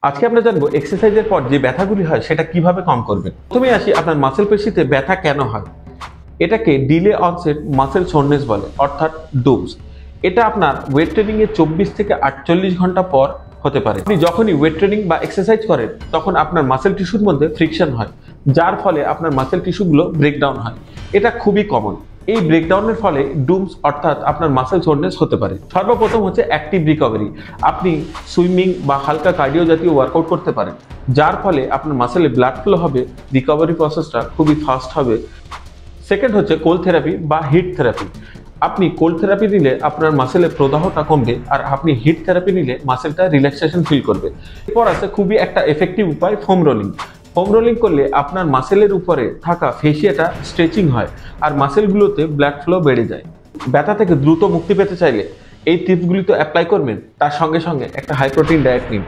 আজকে আমরা জানবো এক্সারসাইজের পর যে ব্যথাগুলি হয় সেটা কিভাবে কম করবেন। প্রথমে আসি আপনার মাসেল পেশিতে ব্যথা কেন হয়। এটাকে ডিলে অনসেট মাসেল সোরনেস বলে, অর্থাৎ ডুমস। এটা আপনার ওয়েট ট্রেনিং এর 24 থেকে 48 ঘন্টা পর হতে পারে। আপনি যখনই ওয়েট ট্রেনিং বা এক্সারসাইজ করেন তখন আপনার মাসেল টিস্যুর মধ্যে ফ্রিকশন হয়, যার ফলে আপনার মাসেল টিস্যুগুলো ব্রেকডাউন হয়। এটা খুবই কমন। এই ব্রেকডাউনের ফলে ডুমস অর্থাৎ আপনার মাসেল সোরনেস হতে পারে। সর্বপ্রথম হচ্ছে অ্যাক্টিভ রিকভারি। আপনি সুইমিং বা হালকা কার্ডিও জাতীয় ওয়ার্কআউট করতে পারেন, যার ফলে আপনার মাসেলে ব্লাড ফ্লো হবে, রিকভারি প্রসেসটা খুবই ফাস্ট হবে। সেকেন্ড হচ্ছে কোল্ড থেরাপি বা হিট থেরাপি। আপনি কোল্ড থেরাপি নিলে আপনার মাসেলের প্রদাহটা কমবে, আর আপনি হিট থেরাপি নিলে মাসেলটা রিল্যাক্সেশন ফিল করবে। এরপর আছে খুবই একটা এফেক্টিভ উপায়, ফোম রোলিং। ফোম রোলিং করলে আপনার মাসেলের উপরে থাকা ফেসিয়াটা স্ট্রেচিং হয়, আর মাসেলগুলোতে ব্লাড ফ্লো বেড়ে যায়। ব্যথা থেকে দ্রুত মুক্তি পেতে চাইলে এই টিপসগুলি তো অ্যাপ্লাই করবেন, তার সঙ্গে সঙ্গে একটা হাই প্রোটিন ডায়েট নিন।